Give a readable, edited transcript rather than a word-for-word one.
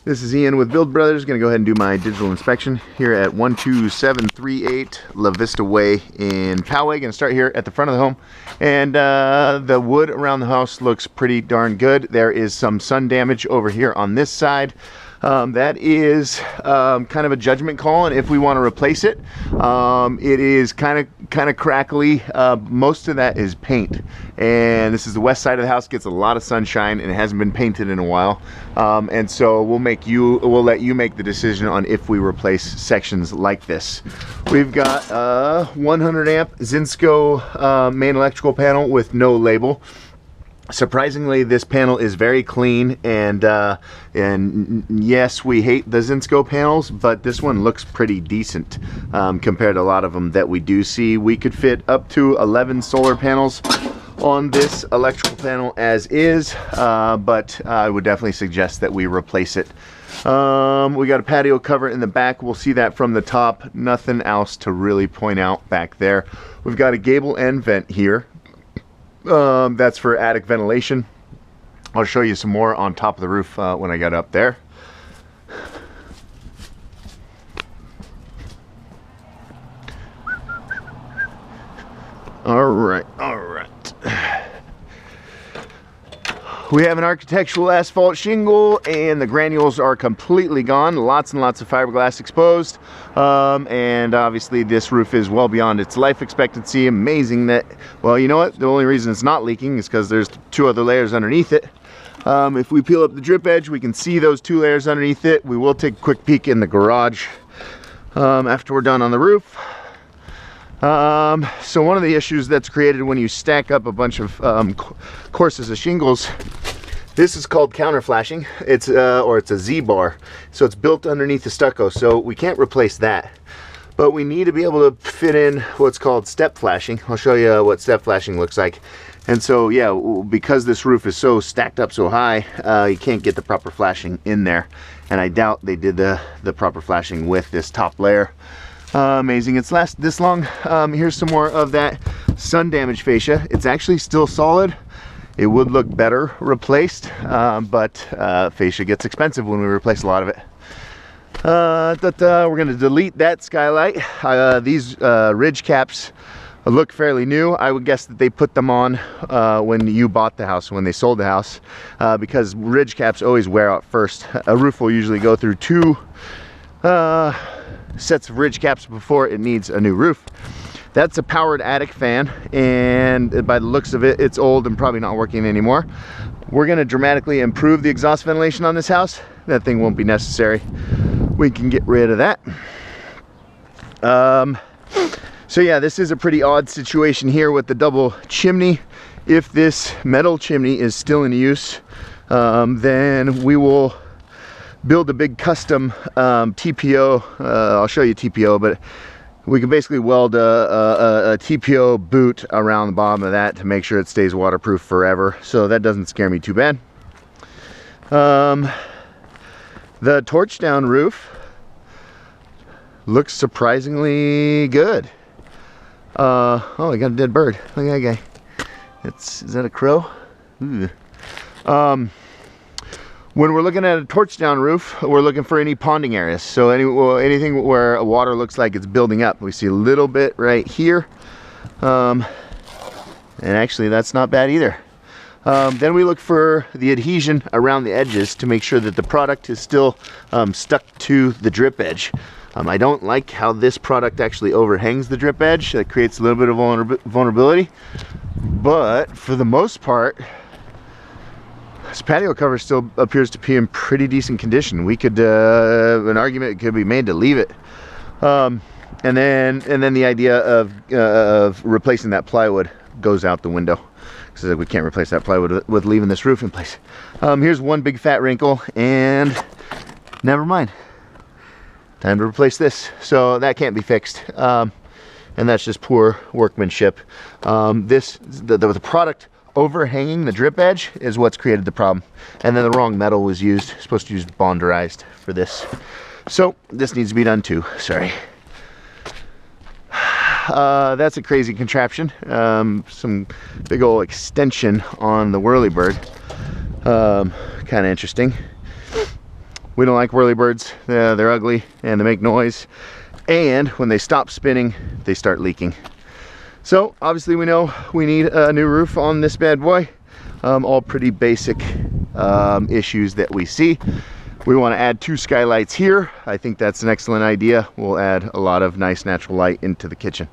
This is Ian with Build Brothers. Going to go ahead and do my digital inspection here at 12738 La Vista Way in Poway. Going to start here at the front of the home, and the wood around the house looks pretty darn good. There is some sun damage over here on this side. That is kind of a judgment call, and if we want to replace it, it is kind of crackly. Most of that is paint, and this is the west side of the house. Gets a lot of sunshine, and it hasn't been painted in a while. And so we'll let you make the decision on if we replace sections like this. We've got a 100 amp Zinsco main electrical panel with no label. Surprisingly, this panel is very clean, and yes, we hate the Zinsco panels, but this one looks pretty decent compared to a lot of them that we do see. We could fit up to 11 solar panels on this electrical panel as is, but I would definitely suggest that we replace it. We got a patio cover in the back. We'll see that from the top. Nothing else to really point out back there. We've got a gable end vent here. That's for attic ventilation. I'll show you some more on top of the roof when I get up there. All right. We have an architectural asphalt shingle, and the granules are completely gone. Lots and lots of fiberglass exposed. And obviously this roof is well beyond its life expectancy. Amazing that, well, you know what? The only reason it's not leaking is because there's 2 other layers underneath it. If we peel up the drip edge, we can see those 2 layers underneath it. We will take a quick peek in the garage after we're done on the roof. So one of the issues that's created when you stack up a bunch of courses of shingles, this is called counter flashing. It's a Z-bar, so it's built underneath the stucco, so we can't replace that. But we need to be able to fit in what's called step flashing. I'll show you what step flashing looks like. And so yeah, because this roof is so stacked up so high, you can't get the proper flashing in there. And I doubt they did the proper flashing with this top layer. Amazing it's lasted this long. Here's some more of that sun damage fascia. It's actually still solid. It would look better replaced, but fascia gets expensive when we replace a lot of it. We're going to delete that skylight. These ridge caps look fairly new. I would guess that they put them on when you bought the house, when they sold the house, because ridge caps always wear out first. A roof will usually go through 2 sets of ridge caps before it needs a new roof. That's a powered attic fan, and by the looks of it, it's old and probably not working anymore. We're going to dramatically improve the exhaust ventilation on this house. That thing won't be necessary. We can get rid of that. So yeah, this is a pretty odd situation here with the double chimney. If this metal chimney is still in use, then we will build a big custom TPO. I'll show you TPO, but we can basically weld a TPO boot around the bottom of that to make sure it stays waterproof forever. So that doesn't scare me too bad. The torch down roof looks surprisingly good. Oh, I got a dead bird. Look at that guy. Is that a crow? Ooh. When we're looking at a torch down roof, we're looking for any ponding areas. So anything where water looks like it's building up. We see a little bit right here. And actually that's not bad either. Then we look for the adhesion around the edges to make sure that the product is still stuck to the drip edge. I don't like how this product actually overhangs the drip edge. That creates a little bit of vulnerability. But for the most part, this patio cover still appears to be in pretty decent condition. We could, an argument could be made to leave it. And then the idea of replacing that plywood goes out the window. Because we can't replace that plywood with leaving this roof in place. Here's one big fat wrinkle, and never mind. Time to replace this. So that can't be fixed. And that's just poor workmanship. The product overhanging the drip edge is what's created the problem, and then the wrong metal was used. Supposed to use bonderized for this, so this needs to be done too. Sorry. That's a crazy contraption. Some big old extension on the whirlybird. Kind of interesting. We don't like whirlybirds. They're ugly and they make noise. And when they stop spinning, they start leaking. So obviously we know we need a new roof on this bad boy. All pretty basic issues that we see. We want to add 2 skylights here. I think that's an excellent idea. We'll add a lot of nice natural light into the kitchen.